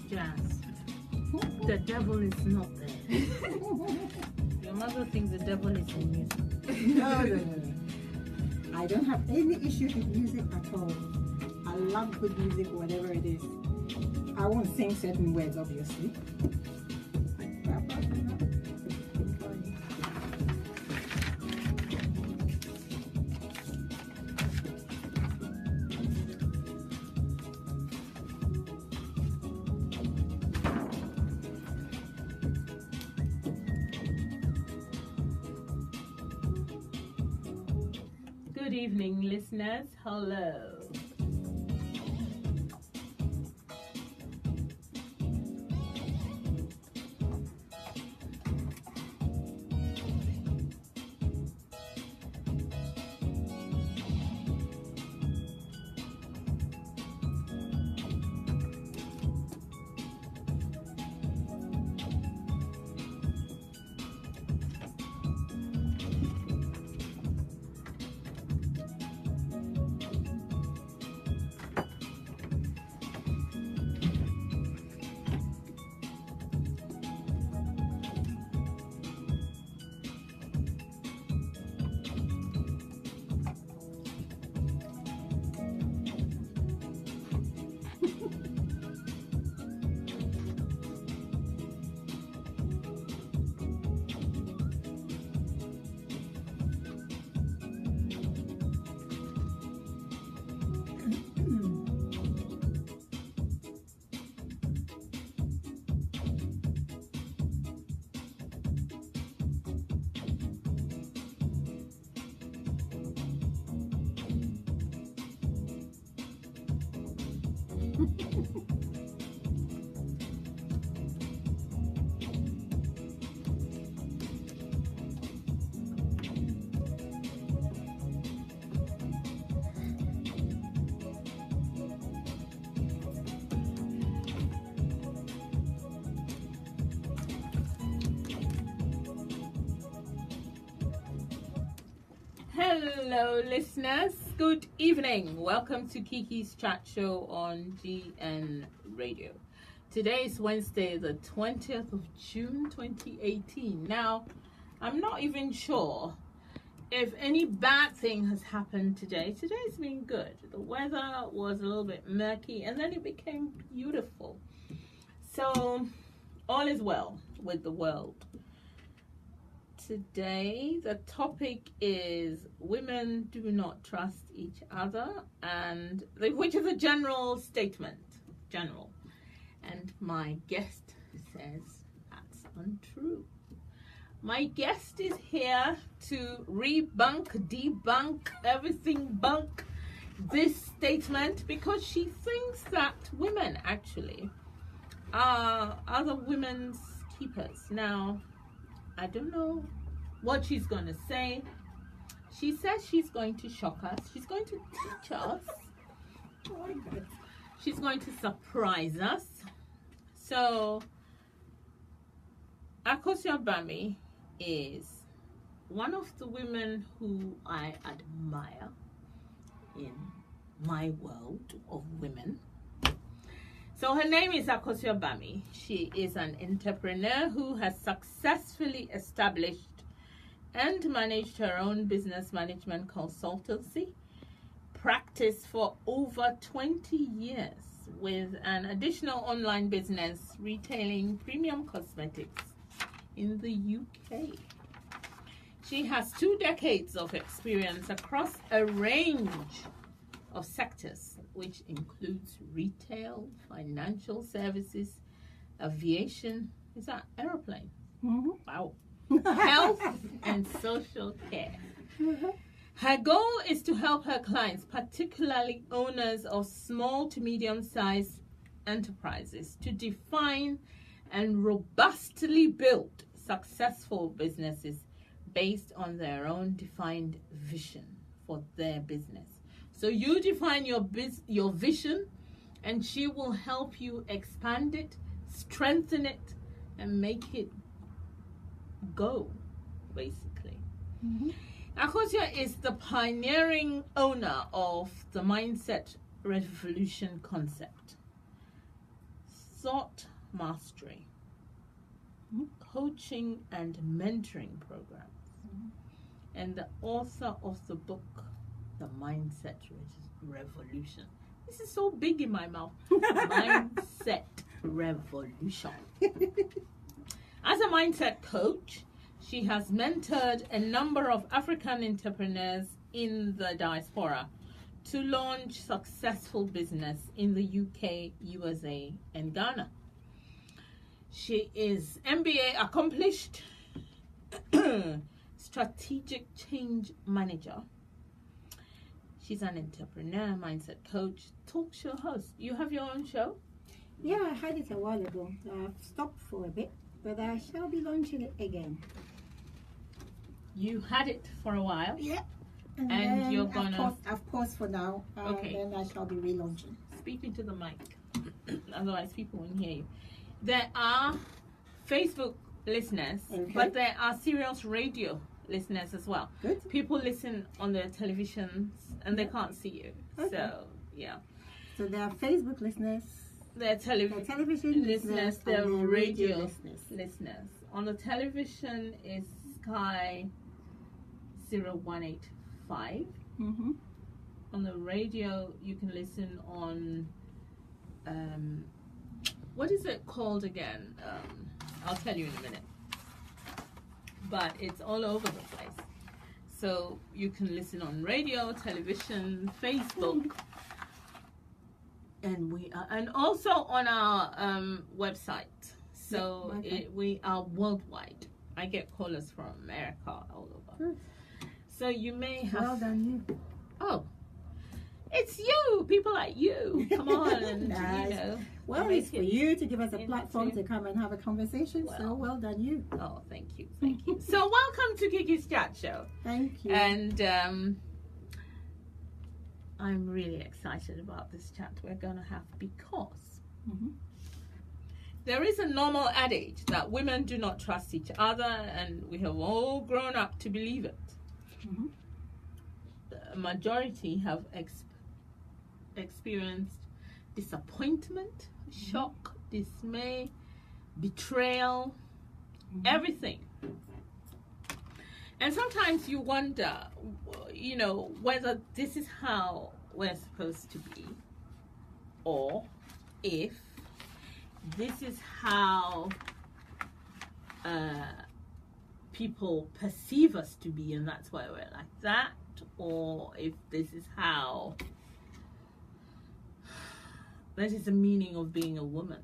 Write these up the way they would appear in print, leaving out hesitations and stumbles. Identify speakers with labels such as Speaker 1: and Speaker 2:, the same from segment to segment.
Speaker 1: Jazz. The devil is not there. Your mother thinks the devil is in music.
Speaker 2: No. I don't have any issue with music at all. I love good music, whatever it is. I won't sing certain words, obviously.
Speaker 1: Good evening, listeners. Hello. Hello, listeners. Good evening. Welcome to Kiki's chat show on GN Radio. Today is Wednesday, the 20th of June, 2018. Now, I'm not even sure if any bad thing has happened today. Today's been good. The weather was a little bit murky and then it became beautiful. So, all is well with the world. Today, the topic is women do not trust each other, and which is a general statement, general. And my guest says that's untrue. My guest is here to debunk everything bunk this statement because she thinks that women actually are other women's keepers. Now, I don't know what she's going to say. She says she's going to shock us. She's going to teach us. Oh my God. She's going to surprise us. So, Akosua Bame is one of the women who I admire in my world of women. So her name is Akosua Bame. She is an entrepreneur who has successfully established and managed her own business management consultancy practice for over 20 years with an additional online business retailing premium cosmetics in the UK. She has 2 decades of experience across a range of sectors, which includes retail, financial services, aviation, is that aeroplane? Mm-hmm. Wow. Health and social care. Mm-hmm. Her goal is to help her clients, particularly owners of small to medium-sized enterprises, to define and robustly build successful businesses based on their own defined vision for their business. So you define your vision, and she will help you expand it, strengthen it, and make it go, basically. Mm-hmm. Akosua is the pioneering owner of the Mindset Revolution concept. thought mastery, coaching and mentoring programs, and the author of the book, The Mindset Revolution. This is so big in my mouth. Mindset Revolution. As a mindset coach, she has mentored a number of African entrepreneurs in the diaspora to launch successful business in the UK, USA, and Ghana. She is MBA accomplished, strategic change manager. She's an entrepreneur, mindset coach, talk show host. You have your own show?
Speaker 2: Yeah, I had it a while ago. I've stopped for a bit, but I shall be launching it again.
Speaker 1: You had it for a while?
Speaker 2: Yeah.
Speaker 1: And
Speaker 2: then
Speaker 1: you're gonna...
Speaker 2: I've paused for now.
Speaker 1: Okay.
Speaker 2: Then I shall be relaunching.
Speaker 1: Speaking to the mic, otherwise people won't hear you. There are Facebook listeners,
Speaker 2: Okay.
Speaker 1: but there are serious radio listeners as well.
Speaker 2: Good.
Speaker 1: People listen on their televisions and they can't see you.
Speaker 2: Okay.
Speaker 1: So, yeah.
Speaker 2: So there are Facebook listeners,
Speaker 1: They're
Speaker 2: there are television listeners,
Speaker 1: they're
Speaker 2: and there are
Speaker 1: radio
Speaker 2: listeners.
Speaker 1: On the television is Sky 0185.
Speaker 2: Mm-hmm.
Speaker 1: On the radio, you can listen on, what is it called again? I'll tell you in a minute. But it's all over the place. So you can listen on radio, television, Facebook, and also on our website. So
Speaker 2: Yep, okay.
Speaker 1: we are worldwide. I get callers from America, all over.
Speaker 2: Good.
Speaker 1: So you may have.
Speaker 2: Well done, you.
Speaker 1: Oh, it's you, people like you. Come on, and
Speaker 2: Nice.
Speaker 1: you know.
Speaker 2: Well,
Speaker 1: make
Speaker 2: it's for
Speaker 1: it
Speaker 2: you to give us a
Speaker 1: into-
Speaker 2: platform to come and have a conversation. So well done, you.
Speaker 1: Oh, thank you, thank you. So welcome to Kiki's Chat Show,
Speaker 2: Thank you.
Speaker 1: and I'm really excited about this chat we're gonna have because
Speaker 2: Mhm.
Speaker 1: there is a normal adage that women do not trust each other, and we have all grown up to believe it.
Speaker 2: Mhm.
Speaker 1: The majority have experienced disappointment, shock, dismay, betrayal, everything. And sometimes you wonder, you know, whether this is how we're supposed to be, or if this is how people perceive us to be, and that's why we're like that, or if this is how, that is the meaning of being a woman.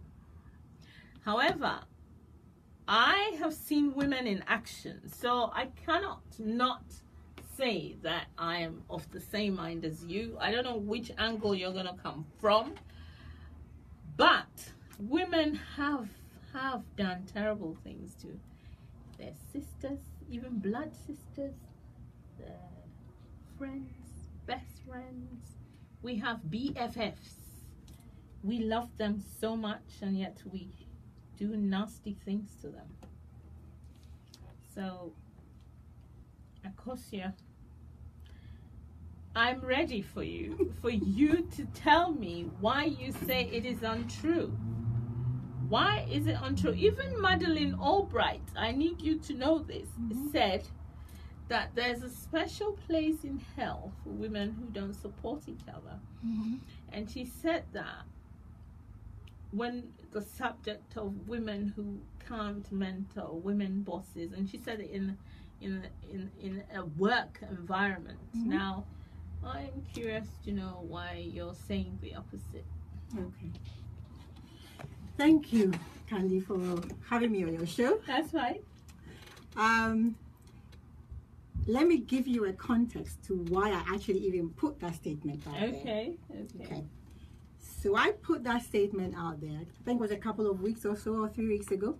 Speaker 1: However, I have seen women in action, so I cannot not say that I am of the same mind as you. I don't know which angle you're going to come from, but women have done terrible things to their sisters, even blood sisters, their friends, best friends. We have BFFs. We love them so much, and yet we do nasty things to them. So, Akosua, I'm ready for you to tell me why you say it is untrue. Why is it untrue? Even Madeleine Albright, I need you to know this, said that there's a special place in hell for women who don't support each other. And she said that when the subject of women who can't mentor, women bosses, and she said it in a work environment. Now, I'm curious to know why you're saying the opposite.
Speaker 2: Okay. Thank you, Candy, for having me on your show.
Speaker 1: That's right.
Speaker 2: Let me give you a context to why I actually even put that statement out there.
Speaker 1: Okay.
Speaker 2: So I put that statement out there, I think it was a couple of weeks or so, or 3 weeks ago.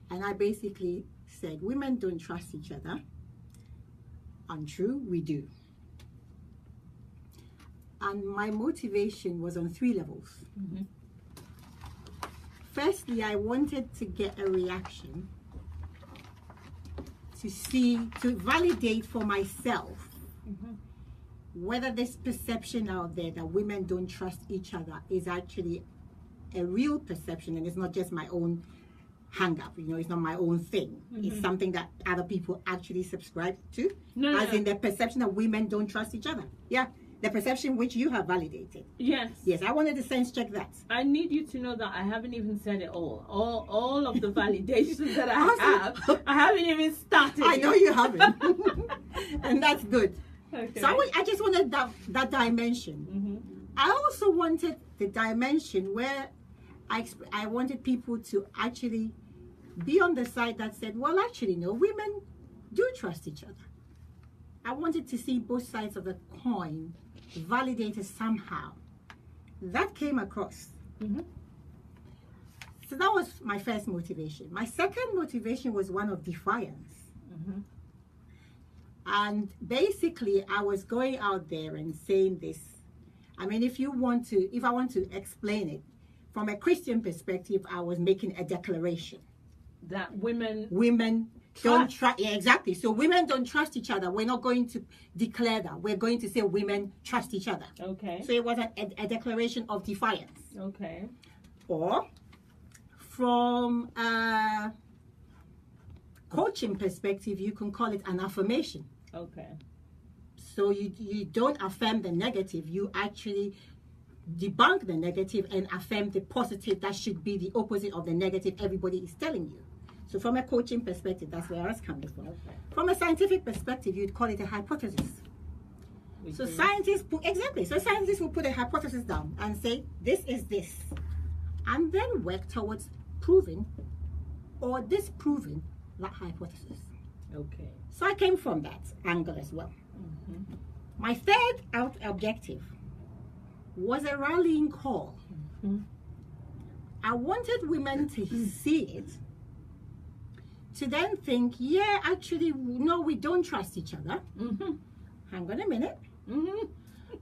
Speaker 2: And I basically said, women don't trust each other. Untrue, we do. And my motivation was on 3 levels. Firstly, I wanted to get a reaction to validate for myself whether this perception out there that women don't trust each other is actually a real perception and it's not just my own hang up, it's not my own thing. It's something that other people actually subscribe to. In the perception that women don't trust each other. Yeah. The perception which you have validated.
Speaker 1: Yes.
Speaker 2: Yes, I wanted to sense check that.
Speaker 1: I need you to know that I haven't even said it all. All of the validations that I haven't even started.
Speaker 2: I know you haven't. And that's good.
Speaker 1: Okay.
Speaker 2: So I just wanted that dimension. I also wanted the dimension where I wanted people to actually be on the side that said, well, actually, no, women do trust each other. I wanted to see both sides of the coin validated somehow. That came across. So that was my first motivation. My second motivation was one of defiance. And basically, I was going out there and saying this. I mean, if I want to explain it, from a Christian perspective, I was making a declaration.
Speaker 1: That women
Speaker 2: don't trust. Yeah, exactly. So women don't trust each other. We're not going to declare that. We're going to say women trust each other.
Speaker 1: Okay.
Speaker 2: So it was a declaration of defiance.
Speaker 1: Okay.
Speaker 2: Or from a coaching perspective, you can call it an affirmation.
Speaker 1: Okay.
Speaker 2: So you don't affirm the negative. You actually debunk the negative and affirm the positive that should be the opposite of the negative everybody is telling you. So from a coaching perspective, that's where I was coming from. Okay. From a scientific perspective, you'd call it a hypothesis. So scientists will put a hypothesis down and say, this is this. And then work towards proving or disproving that hypothesis.
Speaker 1: Okay.
Speaker 2: So I came from that angle as well. My third objective was a rallying call. I wanted women to see it, to then think, yeah, actually, no, we don't trust each other. Hang on a minute.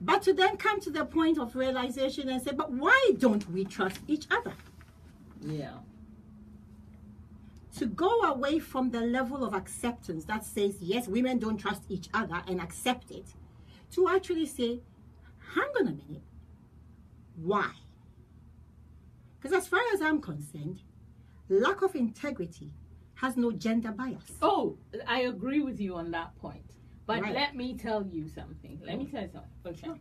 Speaker 2: But to then come to the point of realization and say, but why don't we trust each other?
Speaker 1: Yeah.
Speaker 2: To go away from the level of acceptance that says, yes, women don't trust each other and accept it, to actually say, hang on a minute, why? Because as far as I'm concerned, lack of integrity has no gender bias.
Speaker 1: Oh, I agree with you on that point. But
Speaker 2: Right.
Speaker 1: let me tell you something. Okay.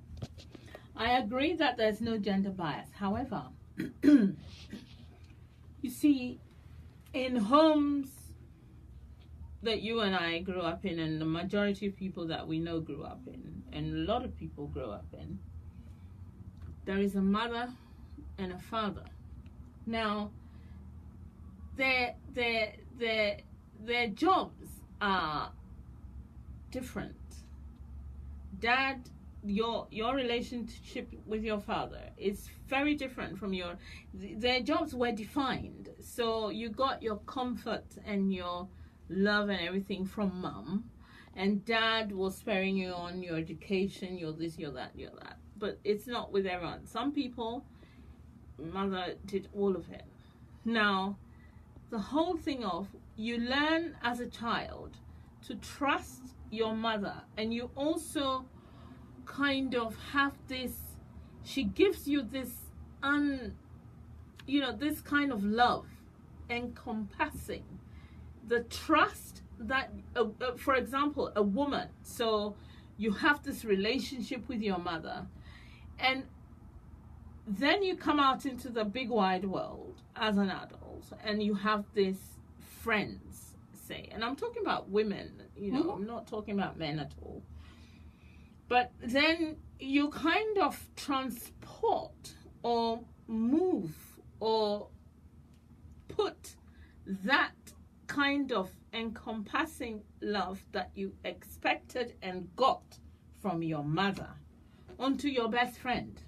Speaker 1: I agree that there's no gender bias. However, you see, in homes that you and I grew up in, and the majority of people that we know grew up in, and a lot of people grow up in, there is a mother and a father. Now, their jobs are different. Dad, your relationship with your father is very different from their jobs were defined. So you got your comfort and your love and everything from mom, and dad was spurring you on your education, your this, your that, your that. But it's not with everyone. Some people, mother did all of it. Now, the whole thing of you learn as a child to trust your mother, and you also kind of have this, she gives you this this kind of love encompassing the trust that for example, a woman, so you have this relationship with your mother, and then you come out into the big wide world as an adult and you have this friends, say, and I'm talking about women, I'm not talking about men at all. But then you kind of transport or move or put that kind of encompassing love that you expected and got from your mother onto your best friend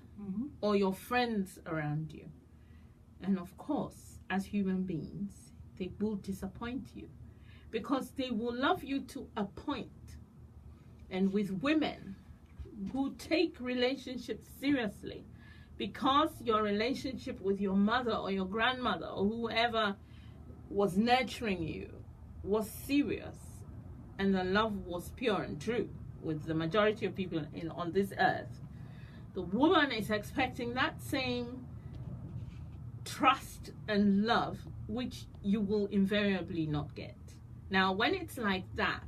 Speaker 1: or your friends around you. And of course, as human beings, they will disappoint you because they will love you to a point. And with women who take relationships seriously, because your relationship with your mother or your grandmother or whoever was nurturing you was serious and the love was pure and true with the majority of people on this earth, the woman is expecting that same trust and love, which you will invariably not get. Now, when it's like that,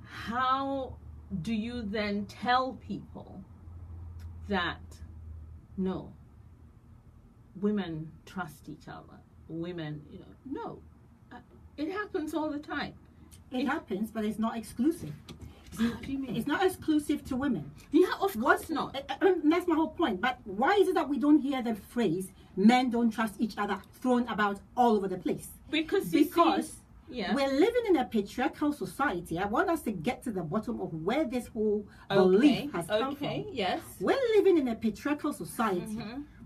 Speaker 1: how do you then tell people that, no, women trust each other? Women, no. It happens all the time.
Speaker 2: It happens, but it's not exclusive.
Speaker 1: What do you mean?
Speaker 2: It's not exclusive to women.
Speaker 1: Yeah, of course not.
Speaker 2: That's my whole point. But why is it that we don't hear the phrase "men don't trust each other" thrown about all over the place?
Speaker 1: Because
Speaker 2: we're living in a patriarchal society. I want us to get to the bottom of where this whole belief has come from.
Speaker 1: Okay, yes.
Speaker 2: We're living in a patriarchal society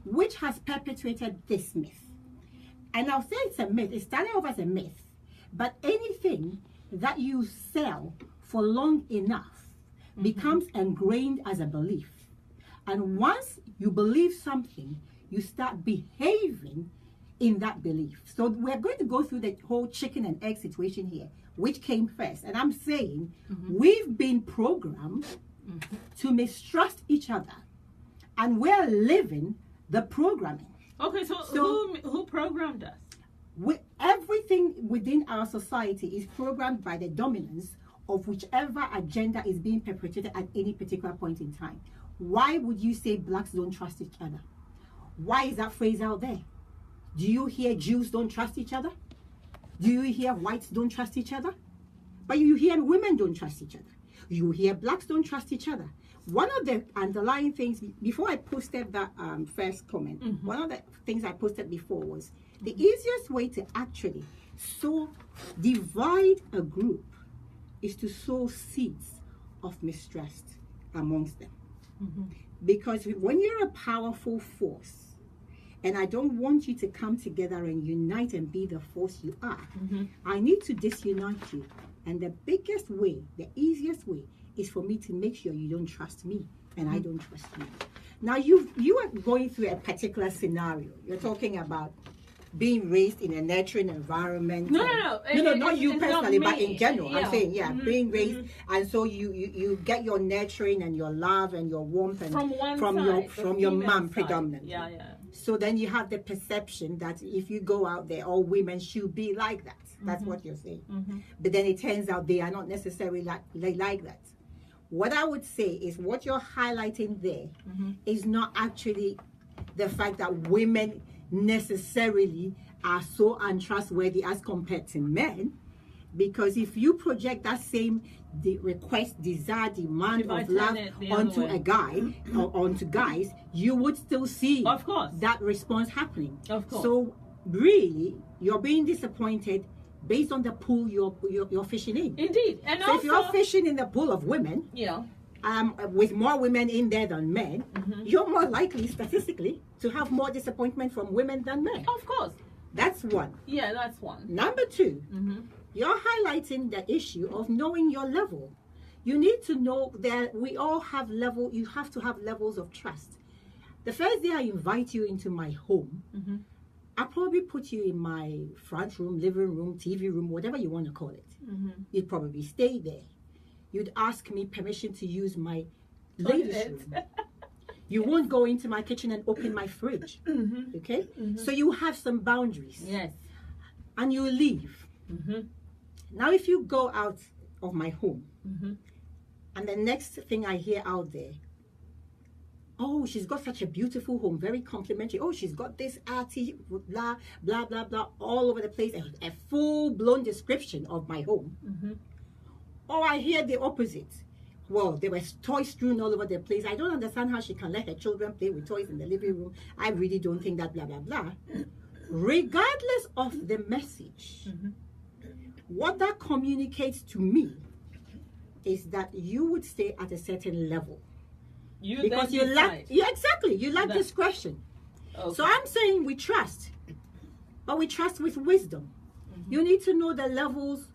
Speaker 2: which has perpetuated this myth. And I'll say it's a myth. It started off as a myth. But anything that you sell for long enough becomes ingrained as a belief. And once you believe something, you start behaving in that belief. So we're going to go through the whole chicken and egg situation here. Which came first? And I'm saying we've been programmed to mistrust each other. And we're living the programming.
Speaker 1: Okay, so who programmed us?
Speaker 2: Everything within our society is programmed by the dominance of whichever agenda is being perpetrated at any particular point in time. Why would you say blacks don't trust each other? Why is that phrase out there? Do you hear Jews don't trust each other? Do you hear whites don't trust each other? But you hear women don't trust each other. You hear blacks don't trust each other. One of the underlying things, before I posted that first comment, one of the things I posted before was the easiest way to actually divide a group is to sow seeds of mistrust amongst them. Because when you're a powerful force, and I don't want you to come together and unite and be the force you are, I need to disunite you. And the biggest way, the easiest way, is for me to make sure you don't trust me and I don't trust you. Now you are going through a particular scenario. You're talking about being raised in a nurturing environment.
Speaker 1: No,
Speaker 2: not you personally, but in general.
Speaker 1: Yeah.
Speaker 2: I'm saying, being raised, and so you get your nurturing and your love and your warmth and from your mom predominantly.
Speaker 1: Yeah.
Speaker 2: So then you have the perception that if you go out there, all women should be like that. That's what you're saying. But then it turns out they are not necessarily like that. What I would say is what you're highlighting there is not actually the fact that women necessarily are so untrustworthy as compared to men, because if you project that same request, desire, demand of love onto a guy or onto guys, you would still see that response happening. Of course. So really, you're being disappointed based on the pool you're fishing in.
Speaker 1: Indeed. And
Speaker 2: so if you're fishing in the pool of women, with more women in there than men, you're more likely statistically to have more disappointment from women than men.
Speaker 1: Of course.
Speaker 2: That's one.
Speaker 1: Yeah, that's one.
Speaker 2: Number two, you're highlighting the issue of knowing your level. You need to know that we all have you have to have levels of trust. The first day I invite you into my home, I'll probably put you in my front room, living room, TV room, whatever you want to call it. You'd probably stay there. You'd ask me permission to use my ladies' room. You won't go into my kitchen and open my fridge. Okay? So you have some boundaries.
Speaker 1: Yes.
Speaker 2: And you leave. Now if you go out of my home, and the next thing I hear out there, oh, she's got such a beautiful home, very complimentary. Oh, she's got this arty, blah, blah, blah, blah, all over the place, a full-blown description of my home. Or I hear the opposite. Well, there were toys strewn all over the place. I don't understand how she can let her children play with toys in the living room. I really don't think that, blah, blah, blah. Regardless of the message, what that communicates to me is that you would stay at a certain level. Because you lack, you lack discretion. Okay. So I'm saying we trust, but we trust with wisdom. You need to know the levels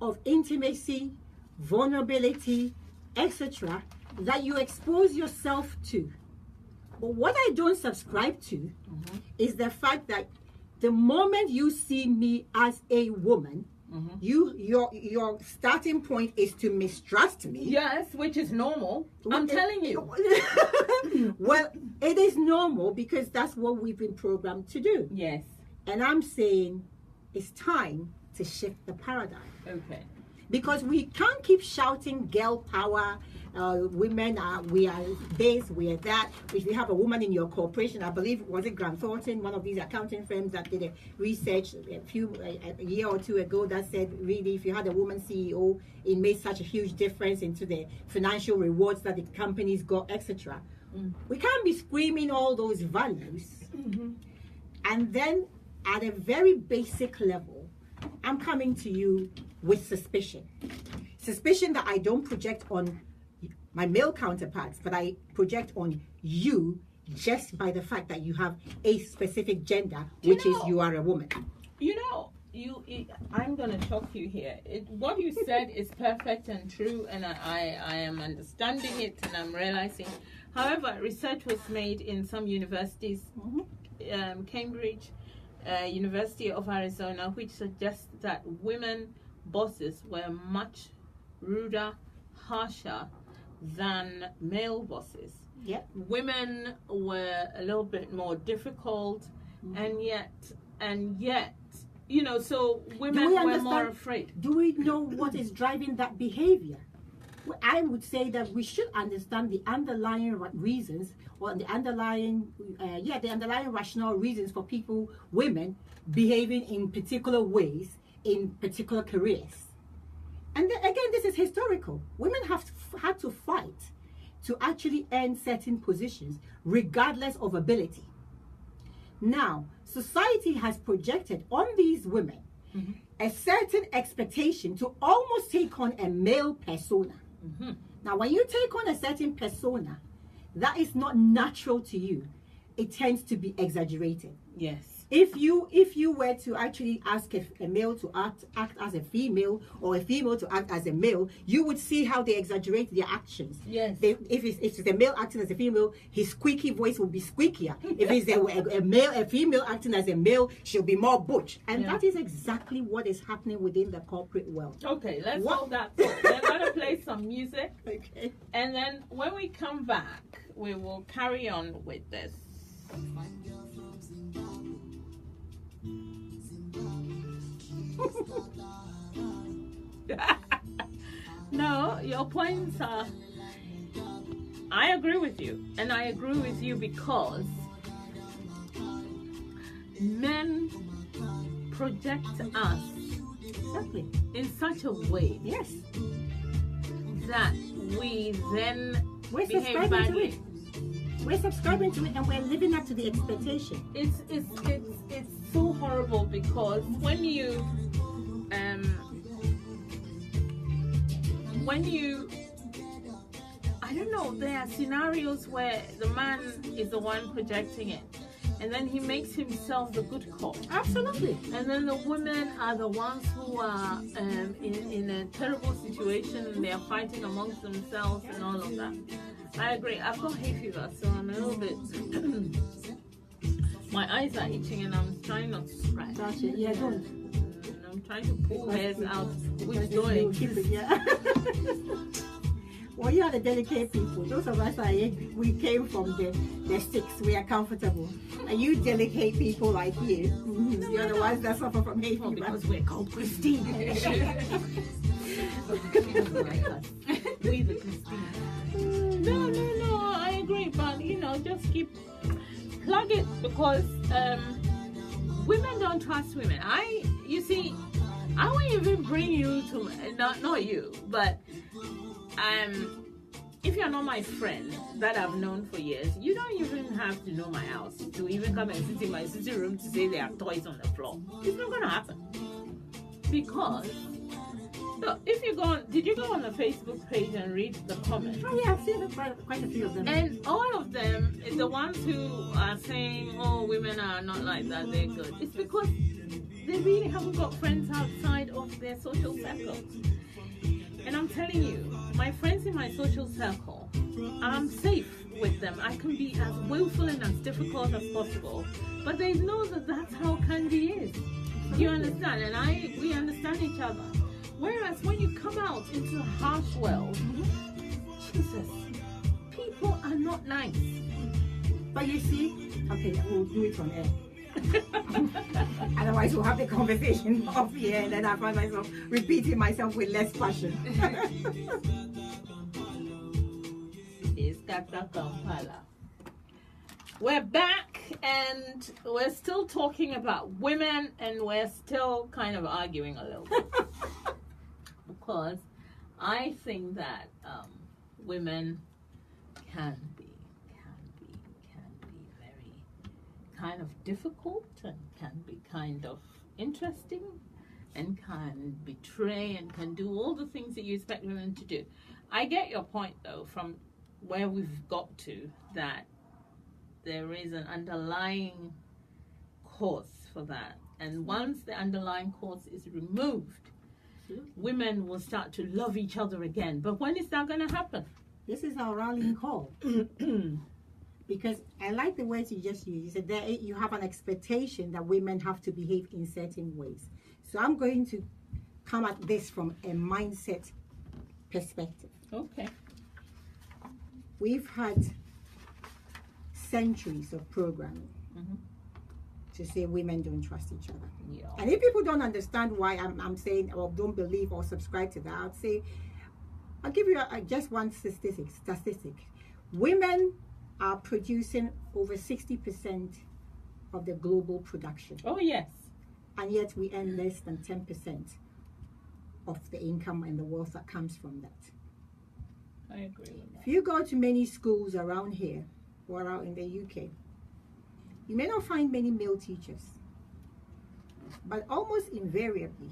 Speaker 2: of intimacy, vulnerability, etc., that you expose yourself to. But what I don't subscribe to is the fact that the moment you see me as a woman, Your starting point is to mistrust me.
Speaker 1: Yes, which is normal. I'm telling you.
Speaker 2: Well, it is normal because that's what we've been programmed to do.
Speaker 1: Yes.
Speaker 2: And I'm saying it's time to shift the paradigm.
Speaker 1: Okay.
Speaker 2: Because we can't keep shouting girl power, women we are this, we are that. If you have a woman in your corporation, I believe, was it Grant Thornton, one of these accounting firms that did a research a year or two ago that said, really, if you had a woman CEO, it made such a huge difference into the financial rewards that the companies got, etc. We can't be screaming all those values. And then at a very basic level, I'm coming to you with suspicion. Suspicion that I don't project on my male counterparts, but I project on you just by the fact that you have a specific gender, which is you are a woman.
Speaker 1: You know, I'm going to shock you here. What you said is perfect and true, and I am understanding it and I'm realizing. However, research was made in some universities, Cambridge, University of Arizona, which suggests that women bosses were much ruder, harsher than male bosses.
Speaker 2: Yep.
Speaker 1: Women were a little bit more difficult, and yet, you know, so women were more afraid.
Speaker 2: Do we know what is driving that behavior? I would say that we should understand the underlying reasons, or the underlying rational reasons for women behaving in particular ways in particular careers. And then, again, this is historical. Women have had to fight to actually earn certain positions, regardless of ability. Now, society has projected on these women a certain expectation to almost take on a male persona. Now, when you take on a certain persona that is not natural to you, it tends to be exaggerated.
Speaker 1: Yes.
Speaker 2: If you were to actually ask a male to act as a female, or a female to act as a male, you would see how they exaggerate their actions.
Speaker 1: Yes.
Speaker 2: If it's a male acting as a female, his squeaky voice will be squeakier. If it's a female acting as a male, she'll be more butch. And that is exactly what is happening within the corporate world.
Speaker 1: Okay, let's hold that thought. We're going to play some music.
Speaker 2: Okay.
Speaker 1: And then when we come back, we will carry on with this. No, your points are, I agree with you, and I agree with you because men project us in such a way that we then behave badly.
Speaker 2: We're subscribing to it and we're living up to the expectation.
Speaker 1: It's so horrible because when you I don't know, there are scenarios where the man is the one projecting it, and then he makes himself the good cop.
Speaker 2: Absolutely.
Speaker 1: And then the women are the ones who are in a terrible situation, and they are fighting amongst themselves and all of that. I agree. I've got hay fever, so I'm a little bit. My eyes are itching, and I'm trying not to scratch.
Speaker 2: Gotcha. Yeah, don't.
Speaker 1: I'm trying to pull hairs out, which don't exist.
Speaker 2: Well, you are the delicate people. Those of us we came from the sticks. We are comfortable. And you delicate people like you, you're the ones that suffer from hay fever.
Speaker 1: Because we're called Christine. She doesn't like us. We the Christine. No, I agree, but just plug it because women don't trust women. You see, I won't even bring you to not you, but if you're not my friend that I've known for years, you don't even have to know my house to even come and sit in my sitting room to say there are toys on the floor. It's not gonna happen because. So if you did you go on the Facebook page and read the comments?
Speaker 2: Oh yeah, I've seen quite a few of them.
Speaker 1: And all of them is the ones who are saying, "Oh, women are not like that; they're good." It's because they really haven't got friends outside of their social circles. And I'm telling you, my friends in my social circle, I'm safe with them. I can be as willful and as difficult as possible, but they know that that's how Candy is. You understand? And we understand each other. Whereas when you come out into the harsh world, Jesus, people are not nice.
Speaker 2: But you see, okay, we'll do it on air. Otherwise, we'll have the conversation off here, and then I find myself repeating myself with less passion.
Speaker 1: It's Kata Kampala. We're back, and we're still talking about women, and we're still kind of arguing a little bit. Because I think that women can be very kind of difficult, and can be kind of interesting, and can betray, and can do all the things that you expect women to do. I get your point, though, from where we've got to, that there is an underlying cause for that. And once the underlying cause is removed, women will start to love each other again. But when is that going to happen?
Speaker 2: This is our rallying call. Because I like the words you just used. You said that you have an expectation that women have to behave in certain ways. So I'm going to come at this from a mindset perspective.
Speaker 1: Okay.
Speaker 2: We've had centuries of programming to say women don't trust each other.
Speaker 1: Yeah.
Speaker 2: And if people don't understand why I'm saying, or don't believe or subscribe to that, I'll give you just one statistic. Women are producing over 60% of the global production.
Speaker 1: Oh, yes.
Speaker 2: And yet we earn less than 10% of the income and the wealth that comes from that.
Speaker 1: I agree with that.
Speaker 2: If you go to many schools around here or out in the UK, you may not find many male teachers. But almost invariably,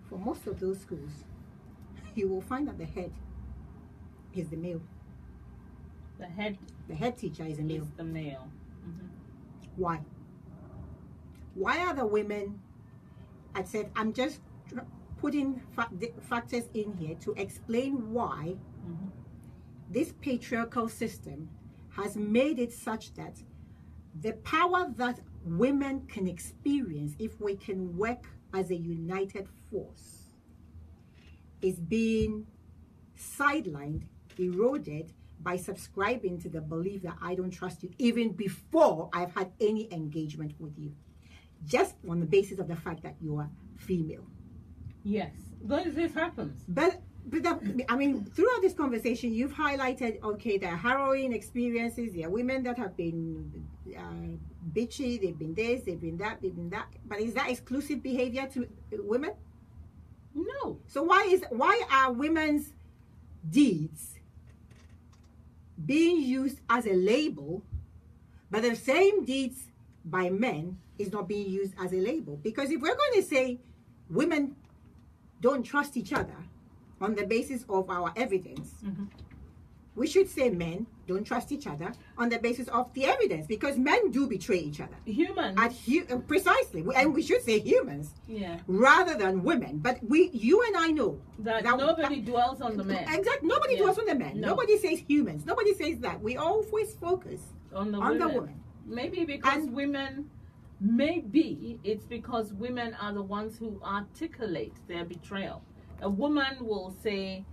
Speaker 2: for most of those schools, you will find that the head is the male.
Speaker 1: The head
Speaker 2: teacher is a male.
Speaker 1: is the male.
Speaker 2: Why? Why are the women? I said, I'm just putting factors in here to explain why this patriarchal system has made it such that the power that women can experience if we can work as a united force is being sidelined, eroded by subscribing to the belief that I don't trust you even before I've had any engagement with you, just on the basis of the fact that you are female.
Speaker 1: Yes, this happens.
Speaker 2: But I mean, throughout this conversation, you've highlighted, okay, there are harrowing experiences. There are women that have been bitchy. They've been this, they've been that, they've been that. But is that exclusive behavior to women?
Speaker 1: No.
Speaker 2: So why are women's deeds being used as a label, but the same deeds by men is not being used as a label? Because if we're going to say women don't trust each other on the basis of our evidence, we should say men don't trust each other on the basis of the evidence, because men do betray each other.
Speaker 1: Humans.
Speaker 2: Precisely. And we should say humans,
Speaker 1: yeah,
Speaker 2: rather than women. But you and I know
Speaker 1: that nobody dwells on the men.
Speaker 2: Exactly. Nobody dwells on the men.
Speaker 1: No.
Speaker 2: Nobody says humans. Nobody says that. We always focus
Speaker 1: on the
Speaker 2: woman.
Speaker 1: Maybe because it's because women are the ones who articulate their betrayal. A woman will say,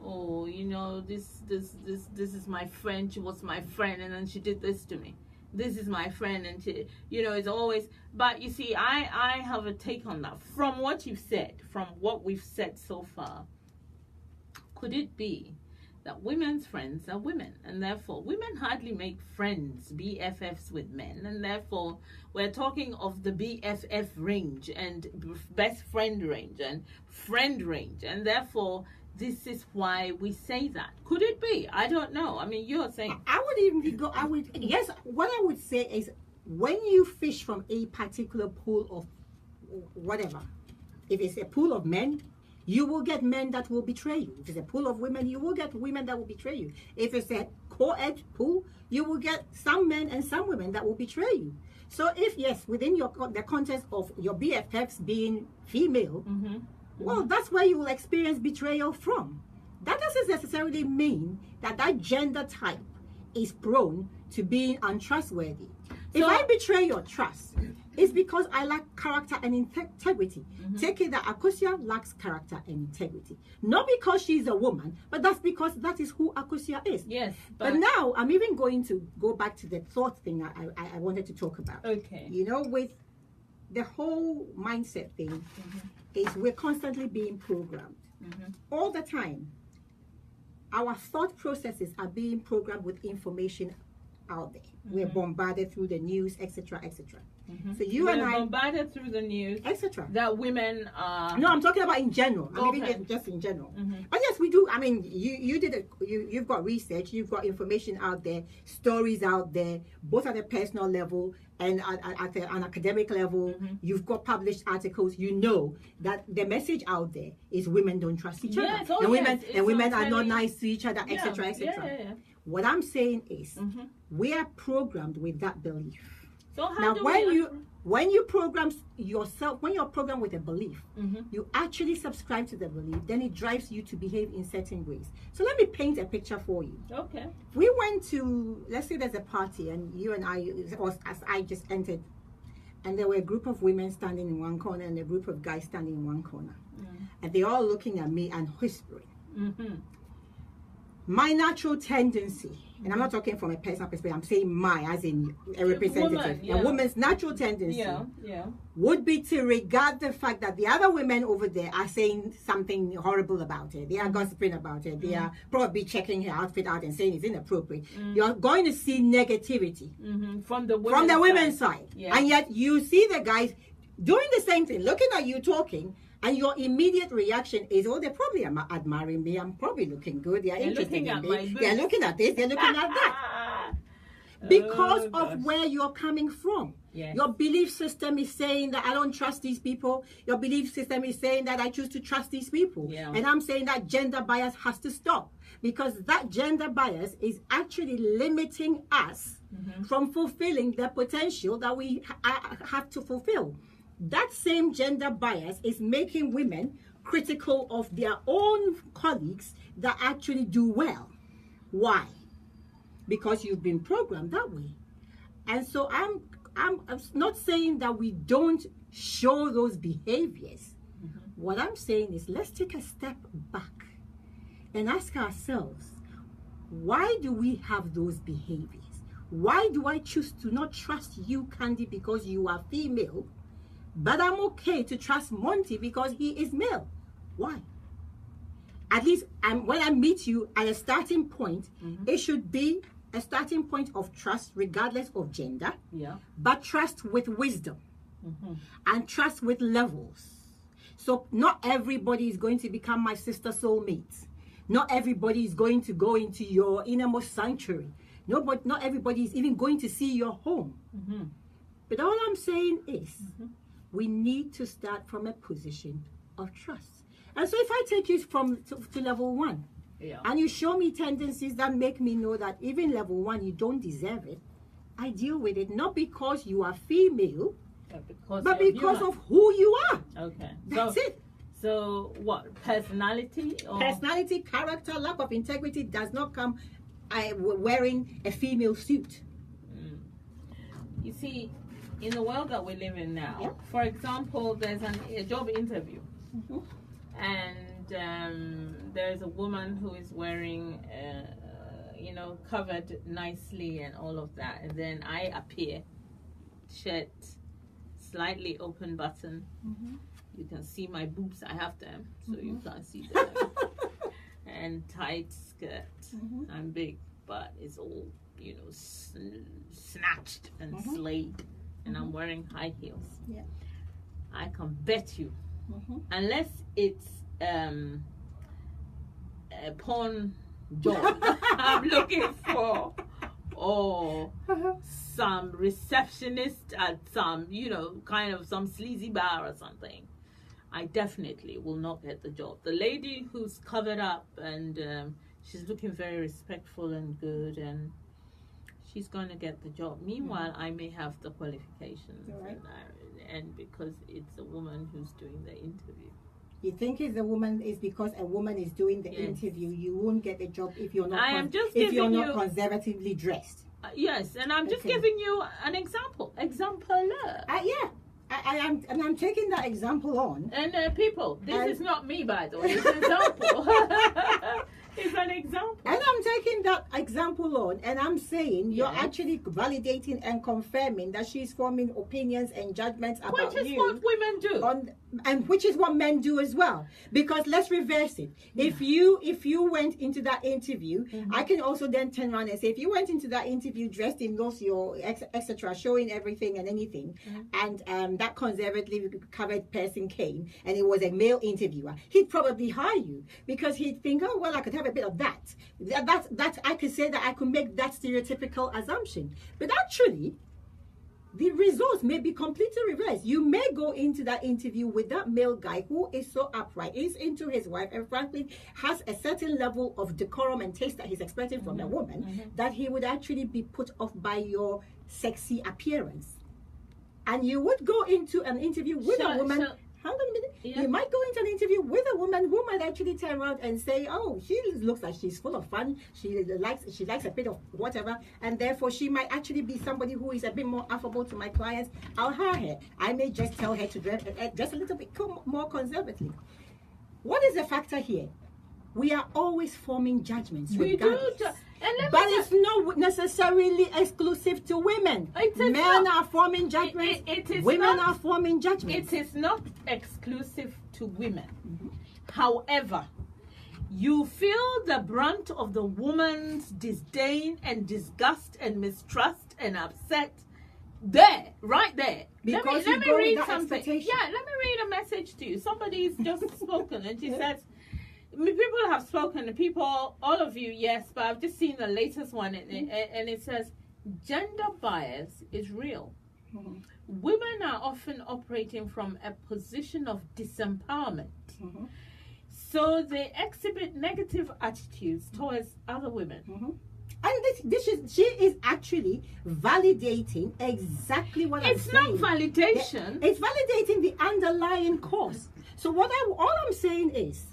Speaker 1: oh, you know, this is my friend, she was my friend, and then she did this to me. This is my friend, and she, you know, it's always. But you see, I have a take on that. From what you've said, from what we've said so far, could it be that women's friends are women, and therefore women hardly make friends, BFFs with men, and therefore we're talking of the BFF range and best friend range and friend range, and therefore this is why we say that. Could it be? I don't know. I mean, you're saying.
Speaker 2: Yes, what I would say is, when you fish from a particular pool of whatever, if it's a pool of men, you will get men that will betray you. If it's a pool of women, you will get women that will betray you. If it's a co-ed pool, you will get some men and some women that will betray you. So if, yes, within the context of your BFFs being female, well, that's where you will experience betrayal from. That doesn't necessarily mean that gender type is prone to being untrustworthy. If I betray your trust, It's because I lack character and integrity. Take it that Akosua lacks character and integrity. Not because she's a woman, but that's because that is who Akosua is.
Speaker 1: Yes.
Speaker 2: But now I'm even going to go back to the thought thing I wanted to talk about.
Speaker 1: Okay.
Speaker 2: You know, with the whole mindset thing, is we're constantly being programmed. All the time. Our thought processes are being programmed with information out there. We're bombarded through the news, etc., etc. So we're
Speaker 1: bombarded through the news,
Speaker 2: etc.
Speaker 1: That women are.
Speaker 2: No, I'm talking about in general. I'm even just in general. But yes, we do. I mean, you've got research, you've got information out there, stories out there, both at a personal level and at an academic level. You've got published articles. You know that the message out there is women don't trust each other, and women are not nice to each other, etc., etc. What I'm saying is, we are programmed with that belief.
Speaker 1: So how
Speaker 2: now,
Speaker 1: do
Speaker 2: when you program yourself, when you're programmed with a belief, you actually subscribe to the belief. Then it drives you to behave in certain ways. So let me paint a picture for you.
Speaker 1: Okay.
Speaker 2: We went to, let's say there's a party, and you and I, or as I just entered, and there were a group of women standing in one corner and a group of guys standing in one corner, and they're all looking at me and whispering. My natural tendency, and I'm not talking from a personal perspective, I'm saying as in a representative, a woman's natural tendency would be to regard the fact that the other women over there are saying something horrible about her. They are gossiping about her. They are probably checking her outfit out and saying it's inappropriate. You're going to see negativity
Speaker 1: from the
Speaker 2: women's side. And yet you see the guys doing the same thing, looking at you talking, and your immediate reaction is, oh, they're probably admiring me. I'm probably looking good. They're interested in me. They're looking at this. They're looking at that. Because of where you're coming from. Your belief system is saying that I don't trust these people. Your belief system is saying that I choose to trust these people. And I'm saying that gender bias has to stop. Because that gender bias is actually limiting us from fulfilling the potential that we have to fulfill. That same gender bias is making women critical of their own colleagues that actually do well. Why? Because you've been programmed that way. And so I'm not saying that we don't show those behaviors. What I'm saying is, let's take a step back and ask ourselves, why do we have those behaviors? Why do I choose to not trust you, Candy, because you are female? But I'm okay to trust Monty because he is male. Why? At least when I meet you at a starting point, it should be a starting point of trust regardless of gender. But trust with wisdom. And trust with levels. So not everybody is going to become my sister soulmate. Not everybody is going to go into your innermost sanctuary. Not everybody is even going to see your home. But all I'm saying is, we need to start from a position of trust. And so if I take you to level 1, and you show me tendencies that make me know that even level 1, you don't deserve it, I deal with it not because you are female, but because of who you are.
Speaker 1: Okay.
Speaker 2: That's it.
Speaker 1: So what? Personality?
Speaker 2: Personality, character, lack of integrity does not come wearing a female suit.
Speaker 1: You see, in the world that we live in now, for example, there's a job interview, and there's a woman who is wearing, covered nicely and all of that, and then I appear, shirt, slightly open button. You can see my boobs. I have them, so you can't see them. And tight skirt. I'm big, but it's all snatched and slayed. And I'm wearing high heels. I can bet you, unless it's a porn job I'm looking for, or some receptionist at some, kind of some sleazy bar or something, I definitely will not get the job. The lady who's covered up and she's looking very respectful and good, and she's going to get the job. Meanwhile, I may have the qualifications, and because it's a woman who's doing the interview.
Speaker 2: You think it's a woman is because a woman is doing the interview, you won't get the job if you're not conservatively dressed.
Speaker 1: Yes, and I'm just
Speaker 2: Okay.
Speaker 1: giving you an example. Exemplar.
Speaker 2: Yeah. I'm taking that example on.
Speaker 1: And people, this
Speaker 2: And-
Speaker 1: is not me, by the way. It's an example. It's an example.
Speaker 2: And I'm taking that example on, and I'm saying you're
Speaker 1: Yes.
Speaker 2: actually validating and confirming that she's forming opinions and judgments about
Speaker 1: Which is
Speaker 2: you.
Speaker 1: what women do.
Speaker 2: And which is what men do as well. Because let's reverse it. If you went into that interview, I can also then turn around and say, if you went into that interview dressed in those your etc., showing everything and anything, and that conservatively covered person came and it was a male interviewer, he'd probably hire you because he'd think, oh well, I could have a bit of that. That I could say that I could make that stereotypical assumption, but actually, the results may be completely reversed. You may go into that interview with that male guy who is so upright, is into his wife, and frankly has a certain level of decorum and taste that he's expecting from a woman, that he would actually be put off by your sexy appearance. And you would go into an interview with a woman. Hang on a minute.
Speaker 1: Yeah.
Speaker 2: You might go into an interview with a woman who might actually turn around and say, "Oh, she looks like she's full of fun. She likes a bit of whatever, and therefore she might actually be somebody who is a bit more affable to my clients. I'll hire her. I may just tell her to dress a little bit more conservatively." What is the factor here? We are always forming judgments.
Speaker 1: We do.
Speaker 2: regardless.
Speaker 1: And
Speaker 2: But it's not necessarily exclusive to women.
Speaker 1: It is
Speaker 2: Men
Speaker 1: not.
Speaker 2: are forming judgments.
Speaker 1: It is
Speaker 2: Women
Speaker 1: not.
Speaker 2: are forming judgments.
Speaker 1: It is not exclusive to women. However, you feel the brunt of the woman's disdain and disgust and mistrust and upset there, right there.
Speaker 2: Because
Speaker 1: let
Speaker 2: you
Speaker 1: me
Speaker 2: go with
Speaker 1: read
Speaker 2: that
Speaker 1: something.
Speaker 2: expectation.
Speaker 1: Yeah, let me read a message to you. Somebody's just spoken and she says, people have spoken, and people, all of you, yes, but I've just seen the latest one, and it says, gender bias is real. Women are often operating from a position of disempowerment. So they exhibit negative attitudes towards other women.
Speaker 2: And she is actually validating exactly what I'm
Speaker 1: It's
Speaker 2: saying.
Speaker 1: not validation.
Speaker 2: It's validating the underlying cause. So all I'm saying is,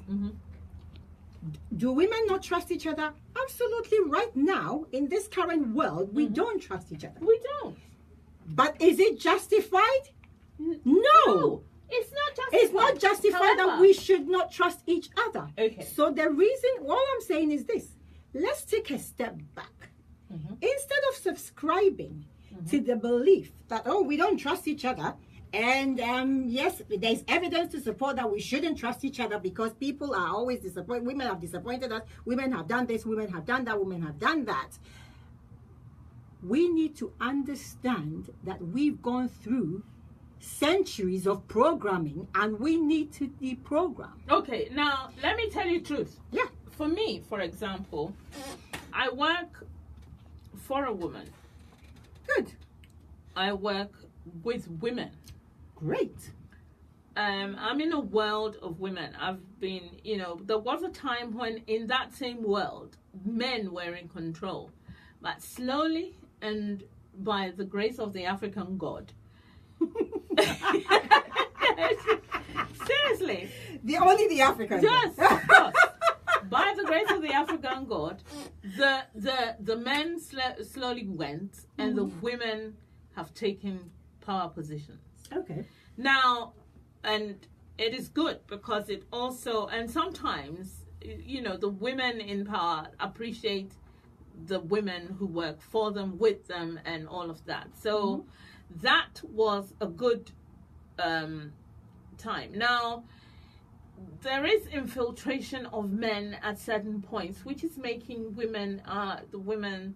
Speaker 2: do women not trust each other? Absolutely. Right now, in this current world, we don't trust each other.
Speaker 1: We don't.
Speaker 2: But is it justified? No.
Speaker 1: It's not justified.
Speaker 2: It's not justified that
Speaker 1: However-
Speaker 2: we should not trust each other.
Speaker 1: Okay.
Speaker 2: So the reason, all I'm saying is this. Let's take a step back. Instead of subscribing to the belief that, oh, we don't trust each other, and yes, there's evidence to support that we shouldn't trust each other because people are always disappointed. Women have disappointed us. Women have done this. Women have done that. Women have done that. We need to understand that we've gone through centuries of programming and we need to deprogram.
Speaker 1: Okay, now let me tell you the truth.
Speaker 2: Yeah.
Speaker 1: For me, for example, I work for a woman.
Speaker 2: Good.
Speaker 1: I work with women.
Speaker 2: Great.
Speaker 1: I'm in a world of women. I've been, there was a time when in that same world, men were in control. But slowly and by the grace of the African God, seriously,
Speaker 2: Only the African.
Speaker 1: yes, of course. By the grace of the African God, the men slowly went, and the women have taken power positions.
Speaker 2: Okay.
Speaker 1: Now, and it is good because it also, and sometimes, the women in power appreciate the women who work for them, with them, and all of that. So that was a good time. Now, there is infiltration of men at certain points, which is making the women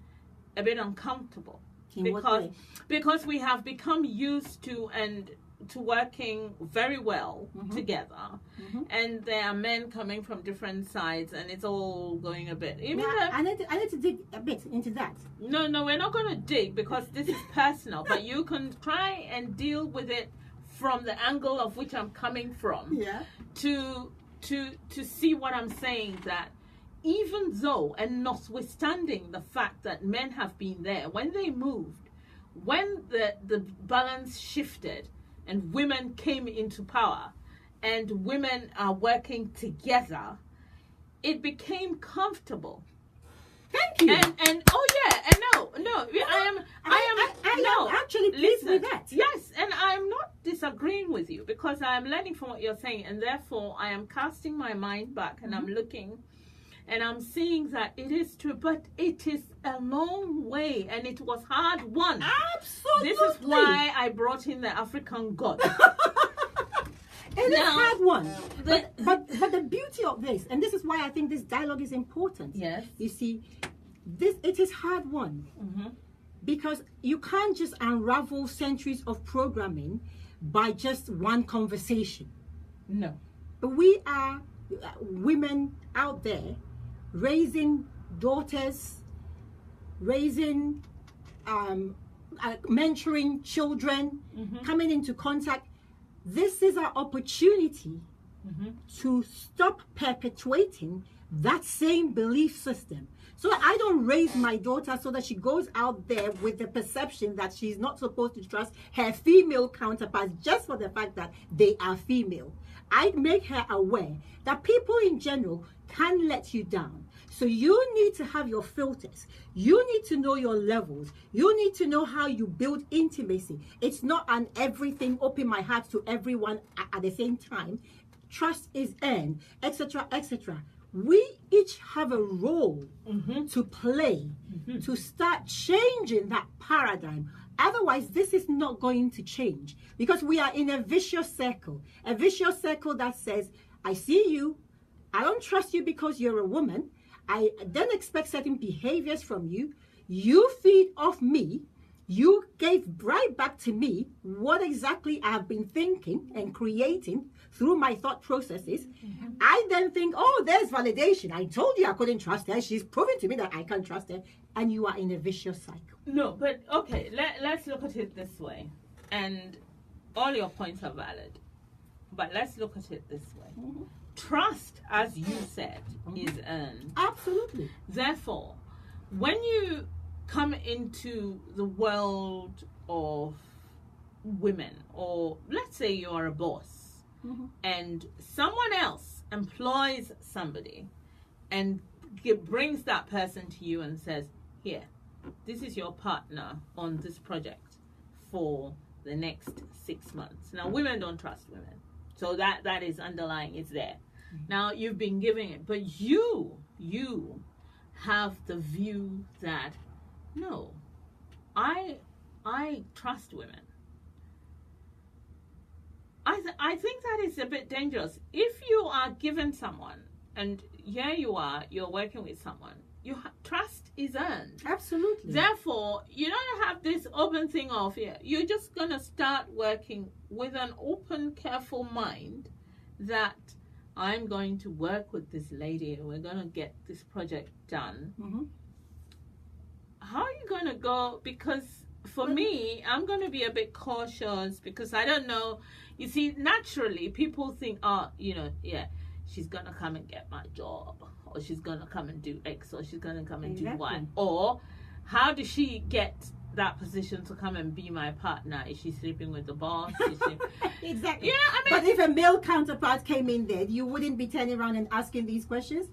Speaker 1: a bit uncomfortable.
Speaker 2: In what way?
Speaker 1: Because we have become used to working very well together, and there are men coming from different sides, and it's all going a bit.
Speaker 2: I need to dig a bit into that.
Speaker 1: No, we're not going to dig because this is personal, but you can try and deal with it from the angle of which I'm coming from.
Speaker 2: Yeah.
Speaker 1: To see what I'm saying, that even though and notwithstanding the fact that men have been there, when they moved, when the balance shifted and women came into power and women are working together, it became comfortable
Speaker 2: Thank you.
Speaker 1: And oh yeah, and no,
Speaker 2: I am actually pleased with that.
Speaker 1: Yes, and I'm not disagreeing with you because I'm learning from what you're saying, and therefore I am casting my mind back and I'm looking and I'm seeing that it is true, but it is a long way and it was hard won.
Speaker 2: Absolutely.
Speaker 1: This is why I brought in the African God.
Speaker 2: It is hard one. But the beauty of this, and this is why I think this dialogue is important.
Speaker 1: Yes.
Speaker 2: You see, it is hard one. Because you can't just unravel centuries of programming by just one conversation.
Speaker 1: No.
Speaker 2: But we are women out there raising daughters, raising, mentoring children, coming into contact. This is our opportunity to stop perpetuating that same belief system. So I don't raise my daughter so that she goes out there with the perception that she's not supposed to trust her female counterparts just for the fact that they are female. I make her aware that people in general can let you down. So you need to have your filters. You need to know your levels. You need to know how you build intimacy. It's not an everything, open my heart to everyone at the same time. Trust is earned, etc., etc. We each have a role to play to start changing that paradigm. Otherwise, this is not going to change because we are in a vicious circle that says, I see you, I don't trust you because you're a woman, I then expect certain behaviors from you, you feed off me, you gave right back to me what exactly I have been thinking and creating through my thought processes. I then think, oh, there's validation. I told you I couldn't trust her. She's proven to me that I can't trust her. And you are in a vicious cycle.
Speaker 1: No, but okay, let's look at it this way. And all your points are valid. But let's look at it this way. Trust, as you said, is earned.
Speaker 2: Absolutely.
Speaker 1: Therefore, when you come into the world of women, or let's say you are a boss, and someone else employs somebody and brings that person to you and says, here, this is your partner on this project for the next 6 months. Now, women don't trust women. So that is underlying, it's there. Now, you've been giving it, but you have the view that, no, I trust women. I think that is a bit dangerous. If you are given someone, and here you are, you're working with someone, trust is earned.
Speaker 2: Absolutely.
Speaker 1: Therefore, you don't have this open thing of, you're just going to start working with an open, careful mind that I'm going to work with this lady and we're going to get this project done. How are you going to go? Because for me, I'm going to be a bit cautious because I don't know. You see, naturally, people think, she's going to come and get my job, or she's going to come and do X, or she's going to come and do Y. Or how does she get that position to come and be my partner? Is she sleeping with the boss?
Speaker 2: Exactly.
Speaker 1: Yeah, I mean,
Speaker 2: but if a male counterpart came in there, you wouldn't be turning around and asking these questions.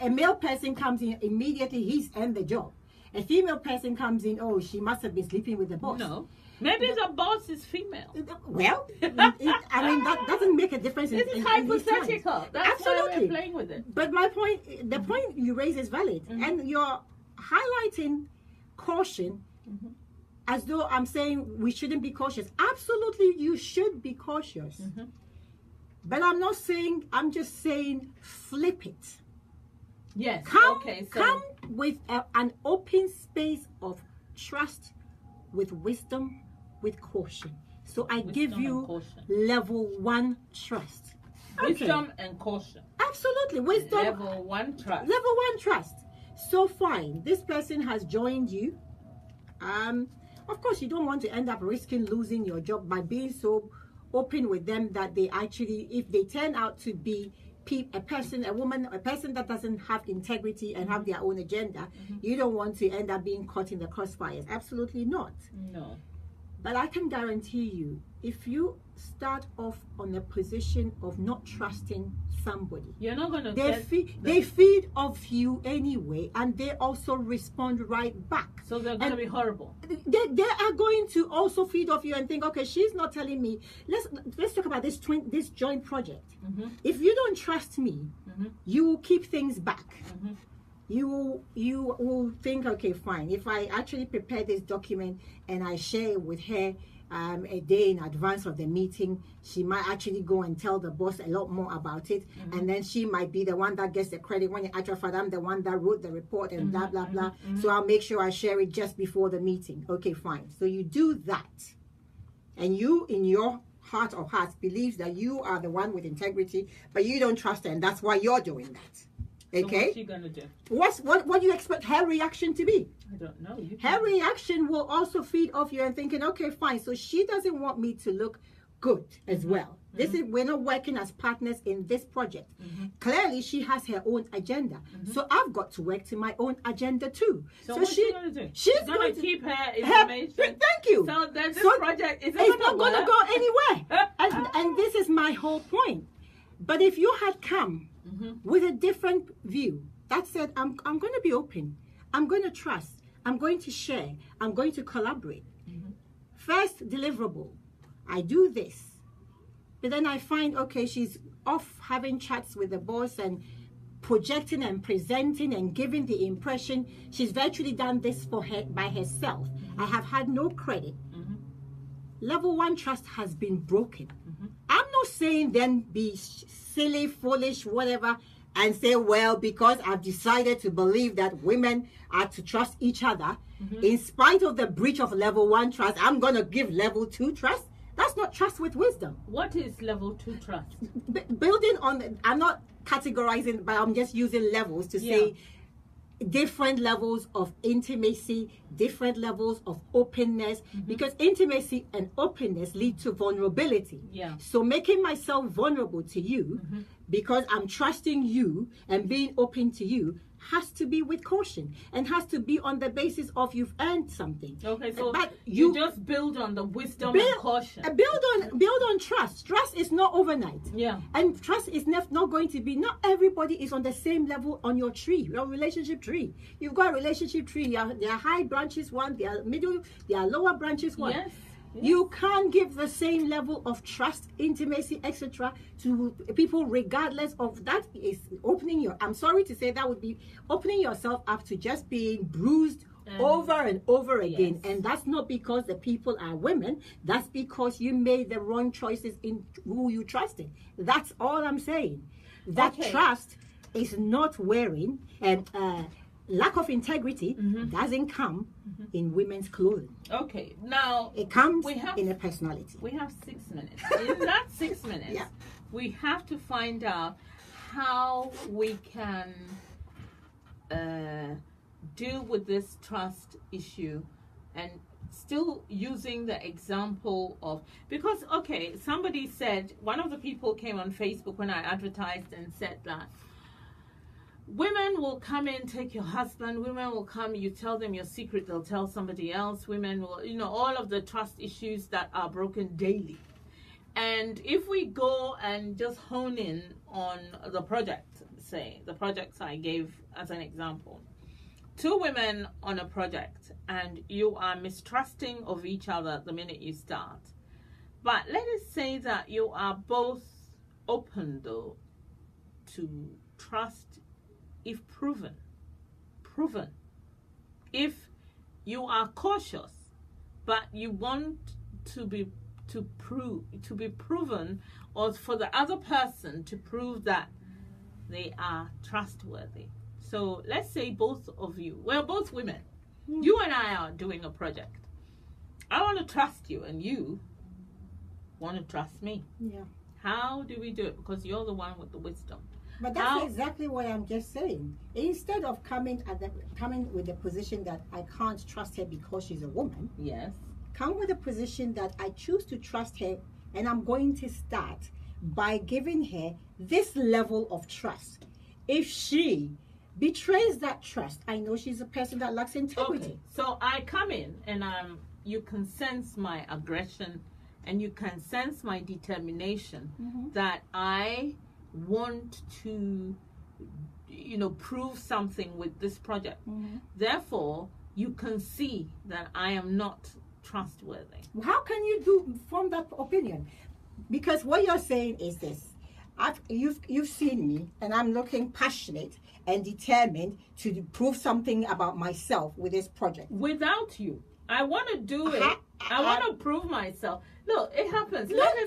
Speaker 2: A male person comes in, immediately he's earned the job. A female person comes in, oh, she must have been sleeping with the boss.
Speaker 1: No. Maybe the boss is female.
Speaker 2: Well, that doesn't make a difference.
Speaker 1: This is hypothetical. That's
Speaker 2: absolutely
Speaker 1: why we're playing with it.
Speaker 2: But the point you raise is valid. And you're highlighting caution as though I'm saying we shouldn't be cautious. Absolutely, you should be cautious. But I'm just saying flip it.
Speaker 1: Yes.
Speaker 2: Come with an open space of trust, with wisdom, with caution. So I give you level 1 trust.
Speaker 1: Wisdom and caution.
Speaker 2: Absolutely. Wisdom.
Speaker 1: Level 1 trust.
Speaker 2: Level 1 trust. So fine. This person has joined you. Of course, you don't want to end up risking losing your job by being so open with them that they actually, if they turn out to be a person that doesn't have integrity and have their own agenda, you don't want to end up being caught in the crossfires. Absolutely not.
Speaker 1: No.
Speaker 2: But I can guarantee you, if you start off on a position of not trusting somebody,
Speaker 1: you're not going to
Speaker 2: they feed off you anyway, and they also respond right back.
Speaker 1: So they're going to be horrible.
Speaker 2: They are going to also feed off you and think, okay, she's not telling me. Let's talk about this joint project. If you don't trust me, you will keep things back. You will think, okay, fine. If I actually prepare this document and I share it with her a day in advance of the meeting, she might actually go and tell the boss a lot more about it, and then she might be the one that gets the credit when in actual fact I'm the one that wrote the report and blah blah blah. So I'll make sure I share it just before the meeting. Okay, fine. So you do that, and you in your heart of hearts believes that you are the one with integrity, but you don't trust her, and that's why you're doing that. Okay.
Speaker 1: So what's she gonna do?
Speaker 2: What do you expect her reaction to be?
Speaker 1: I don't know.
Speaker 2: Her reaction will also feed off you and thinking, okay, fine. So she doesn't want me to look good as well. We're not working as partners in this project. Clearly, she has her own agenda. So I've got to work to my own agenda too.
Speaker 1: So what's she going to do?
Speaker 2: She's
Speaker 1: going to keep her information.
Speaker 2: Thank you.
Speaker 1: So this project is
Speaker 2: not going to go anywhere. and this is my whole point. But if you had come with a different view that said, I'm going to be open, I'm going to trust, I'm going to share, I'm going to collaborate. First deliverable, I do this. But then I find, okay, she's off having chats with the boss and projecting and presenting and giving the impression she's virtually done this for her by herself. I have had no credit. Level 1 trust has been broken. I'm not saying then be silly, foolish, whatever, and say, well, because I've decided to believe that women are to trust each other, in spite of the breach of level 1 trust, I'm going to give level 2 trust. That's not trust with wisdom.
Speaker 1: What is level 2 trust?
Speaker 2: Building on, I'm not categorizing, but I'm just using levels to say different levels of intimacy, different levels of openness, because intimacy and openness lead to vulnerability. So making myself vulnerable to you because I'm trusting you and being open to you has to be with caution and has to be on the basis of you've earned something.
Speaker 1: Okay, so but you just build on the wisdom and caution.
Speaker 2: Build on trust. Trust is not overnight. And trust is not going to be, not everybody is on the same level on your tree, your relationship tree. You've got a relationship tree. There are high branches one, there are middle, there are lower branches one. You can't give the same level of trust, intimacy, etc. to people regardless of that. Is opening your, I'm sorry to say, that would be opening yourself up to just being bruised over and over again. And that's not because the people are women. That's because you made the wrong choices in who you trusted. That's all I'm saying. That trust is not wearing, and lack of integrity doesn't come in women's clothing.
Speaker 1: Okay, now
Speaker 2: it comes in a personality.
Speaker 1: We have 6 minutes. In that 6 minutes, we have to find out how we can deal with this trust issue, and still using the example of, because somebody said, one of the people came on Facebook when I advertised and said that women will come in, take your husband. Women will come, you tell them your secret, they'll tell somebody else. Women will, all of the trust issues that are broken daily. And if we go and just hone in on the project, say, the projects I gave as an example, 2 women on a project, and you are mistrusting of each other the minute you start. But let us say that you are both open, though, to trust if proven. If you are cautious, but you want to be proven, or for the other person to prove that they are trustworthy. So let's say both of you, we're both women. You and I are doing a project. I want to trust you, and you want to trust me. How do we do it? Because you're the one with the wisdom.
Speaker 2: But that's exactly what I'm just saying. Instead of coming with the position that I can't trust her because she's a woman, come with a position that I choose to trust her, and I'm going to start by giving her this level of trust. If she betrays that trust, I know she's a person that lacks integrity.
Speaker 1: So I come in and I'm you can sense my aggression and you can sense my determination that I want to, prove something with this project. Therefore, you can see that I am not trustworthy.
Speaker 2: How can you form that opinion? Because what you're saying is this: you've seen me, and I'm looking passionate and determined to prove something about myself with this project.
Speaker 1: Without you, I want to do it. I want to prove myself. Look, it happens. Let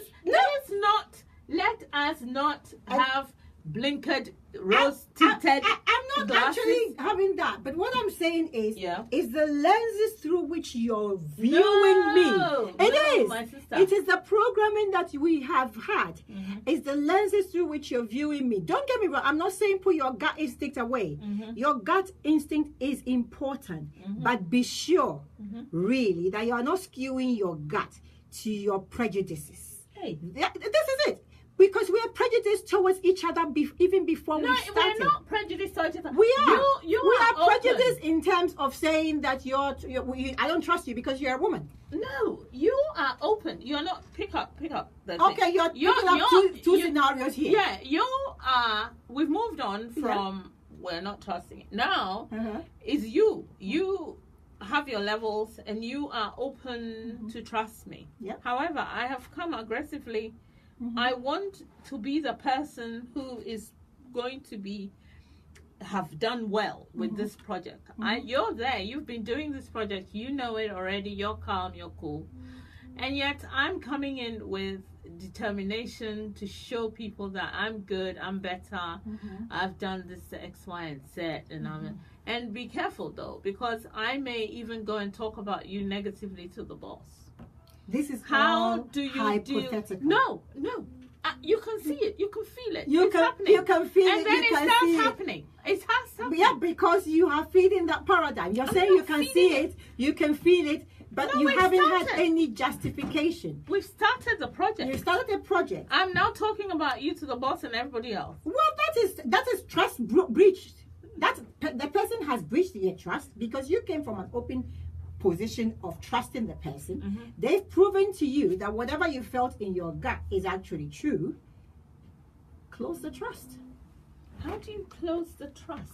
Speaker 1: us not have blinkered, rose-tinted
Speaker 2: I'm not
Speaker 1: glasses.
Speaker 2: actually having that. But what I'm saying is the lenses through which you're viewing me. It is.
Speaker 1: My sister.
Speaker 2: It is the programming that we have had. It's the lenses through which you're viewing me. Don't get me wrong. I'm not saying put your gut instinct away. Your gut instinct is important. But be sure, really, that you're not skewing your gut to your prejudices.
Speaker 1: Hey.
Speaker 2: This is it. Because we are prejudiced towards each other even before we started.
Speaker 1: We're not prejudiced towards each other.
Speaker 2: We are.
Speaker 1: We
Speaker 2: are prejudiced in terms of saying that I don't trust you because you're a woman.
Speaker 1: No, you are open. You're not. Pick up.
Speaker 2: Okay, you're picking up two scenarios here.
Speaker 1: Yeah, you are. We've moved on from we're not trusting. Now, it's you. You have your levels and you are open to trust me.
Speaker 2: Yep.
Speaker 1: However, I have come aggressively. I want to be the person who is going to have done well with this project. You're there. You've been doing this project. You know it already. You're calm. You're cool. And yet I'm coming in with determination to show people that I'm good. I'm better. I've done this to X, Y, and Z. And be careful though, because I may even go and talk about you negatively to the boss.
Speaker 2: This is
Speaker 1: how do you
Speaker 2: hypothetical.
Speaker 1: No. You can see it. You can feel it.
Speaker 2: You can feel it.
Speaker 1: And then it starts happening. It has happening.
Speaker 2: Yeah, because you are feeding that paradigm. You're saying you can see it, you can feel it, but you haven't had any justification.
Speaker 1: We've started the project.
Speaker 2: You started the project.
Speaker 1: I'm now talking about you to the boss and everybody else.
Speaker 2: Well, that is trust breached. The person has breached your trust because you came from an open position of trusting the person. They've proven to you that whatever you felt in your gut is actually true. Close the trust.
Speaker 1: How do you close the trust?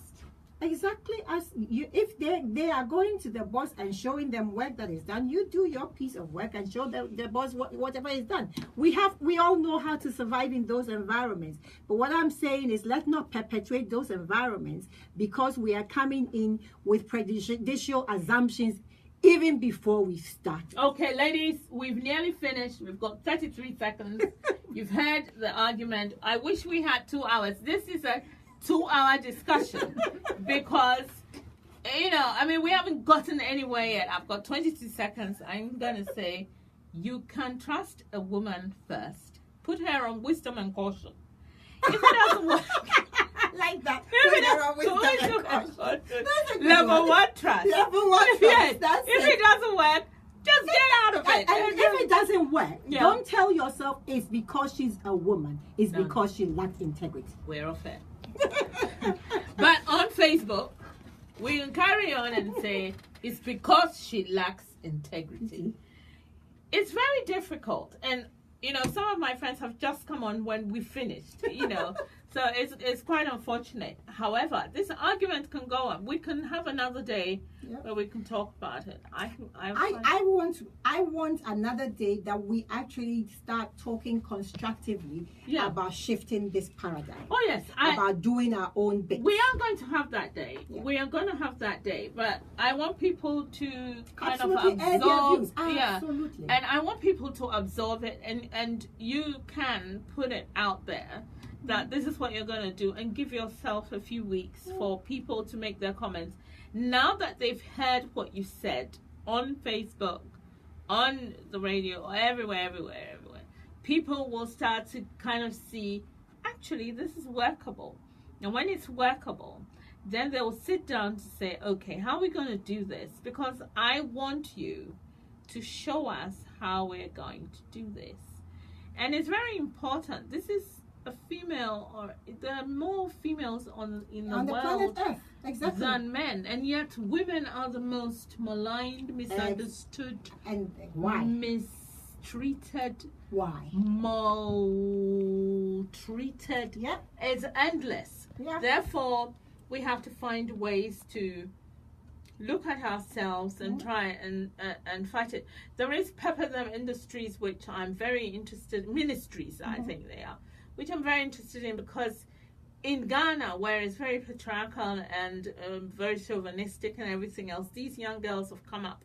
Speaker 2: Exactly as you, if they are going to the boss and showing them work that is done, you do your piece of work and show the boss whatever is done. We all know how to survive in those environments. But what I'm saying is, let's not perpetuate those environments because we are coming in with prejudicial assumptions even before we start.
Speaker 1: Okay, ladies, we've nearly finished. We've got 33 seconds. You've heard the argument. I wish we had 2 hours. This is a 2-hour discussion because, we haven't gotten anywhere yet. I've got 22 seconds. I'm going to say you can trust a woman first. Put her on wisdom and caution. If it doesn't work...
Speaker 2: like that.
Speaker 1: Level 1 trust.
Speaker 2: Level 1 trust.
Speaker 1: Yes.
Speaker 2: That's
Speaker 1: if it doesn't work, just get out of it.
Speaker 2: And if it doesn't work, don't tell yourself it's because she's a woman. It's because she lacks integrity.
Speaker 1: We're off it. But on Facebook, we can carry on and say it's because she lacks integrity. It's very difficult. And, some of my friends have just come on when we finished, So it's quite unfortunate. However, this argument can go on. We can have another day where we can talk about it. I
Speaker 2: want another day that we actually start talking constructively about shifting this paradigm.
Speaker 1: Oh yes,
Speaker 2: about doing our own bit.
Speaker 1: We are going to have that day. Yeah. We are going to have that day, but I want people to kind of absorb.
Speaker 2: Absolutely.
Speaker 1: And I want people to absorb it, and you can put it out there that this is what you're going to do, and give yourself a few weeks for people to make their comments. Now that they've heard what you said on Facebook, on the radio, everywhere, people will start to kind of see, actually, this is workable. And when it's workable, then they'll sit down to say, okay, how are we going to do this? Because I want you to show us how we're going to do this. And it's very important. This is a female, or there are more females in the
Speaker 2: On the
Speaker 1: world
Speaker 2: planet Earth, exactly.
Speaker 1: than men, and yet women are the most maligned, misunderstood,
Speaker 2: and why?
Speaker 1: Mistreated,
Speaker 2: Why?
Speaker 1: maltreated.
Speaker 2: Yeah.
Speaker 1: It's endless.
Speaker 2: Yeah.
Speaker 1: Therefore, we have to find ways to look at ourselves and try and fight it. There is Pepperdam Industries, which I'm very interested, ministries I think they are, which I'm very interested in, because in Ghana, where it's very patriarchal and very chauvinistic and everything else, these young girls have come up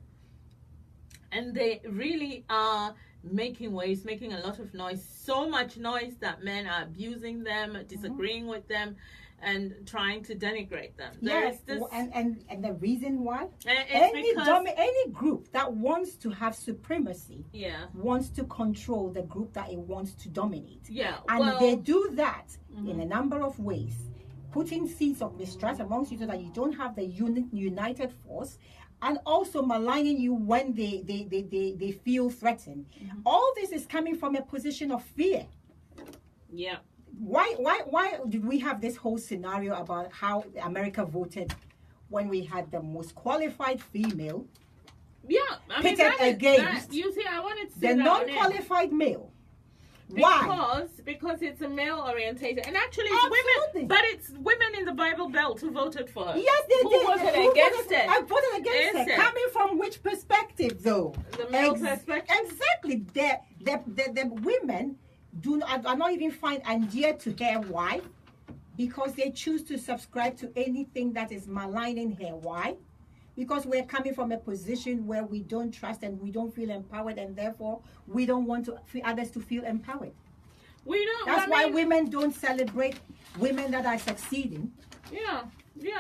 Speaker 1: and they really are making waves, making a lot of noise, so much noise that men are abusing them, disagreeing with them, and trying to denigrate them.
Speaker 2: Yes, and the reason why?
Speaker 1: Because
Speaker 2: Any group that wants to have supremacy wants to control the group that it wants to dominate.
Speaker 1: Yeah,
Speaker 2: and they do that in a number of ways, putting seeds of mistrust amongst you so that you don't have the united force, and also maligning you when they feel threatened. All this is coming from a position of fear.
Speaker 1: Yeah.
Speaker 2: Why did we have this whole scenario about how America voted when we had the most qualified female pitted against
Speaker 1: you see, I wanted to
Speaker 2: the non-qualified male? Why?
Speaker 1: Because it's a male orientated, and actually it's women, but it's women in the Bible Belt who voted for her.
Speaker 2: Yes, they did.
Speaker 1: Voted against it?
Speaker 2: I voted against it. Coming from which perspective, though?
Speaker 1: The male perspective.
Speaker 2: Exactly. The women are not even find idea to hear why, because they choose to subscribe to anything that is maligning her. Why? Because we're coming from a position where we don't trust and we don't feel empowered, and therefore we don't want others to feel empowered.
Speaker 1: We don't.
Speaker 2: That's why women don't celebrate women that are succeeding.
Speaker 1: Yeah.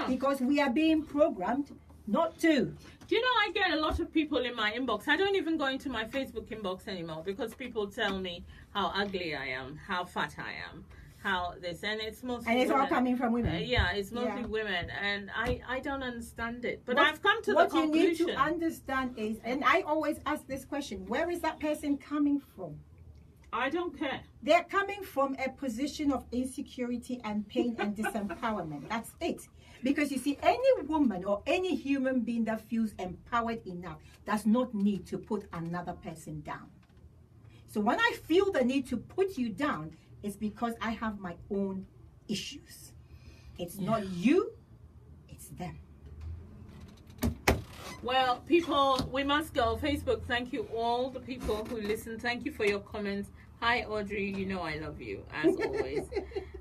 Speaker 2: Because we are being programmed not to.
Speaker 1: Do you know, I get a lot of people in my inbox. I don't even go into my Facebook inbox anymore, because people tell me how ugly I am, how fat I am, how this, and it's mostly
Speaker 2: and it's
Speaker 1: women.
Speaker 2: all coming from women.
Speaker 1: It's mostly women, and I don't understand it. But I've come to the conclusion. What you need to
Speaker 2: understand is, and I always ask this question, where is that person coming from?
Speaker 1: I don't care.
Speaker 2: They're coming from a position of insecurity and pain and disempowerment. That's it. Because you see, any woman or any human being that feels empowered enough does not need to put another person down. So when I feel the need to put you down, it's because I have my own issues. It's not you, it's them.
Speaker 1: Well, people, we must go. Facebook, thank you all the people who listen. Thank you for your comments. Hi, Audrey. You know I love you, as always.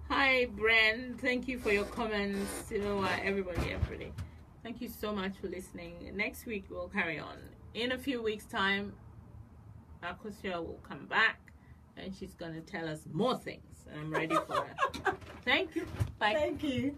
Speaker 1: Hi, Bren. Thank you for your comments. You know, everybody. Thank you so much for listening. Next week, we'll carry on. In a few weeks' time, Akosua will come back, and she's going to tell us more things. And I'm ready for her. Thank you. Bye.
Speaker 2: Thank you.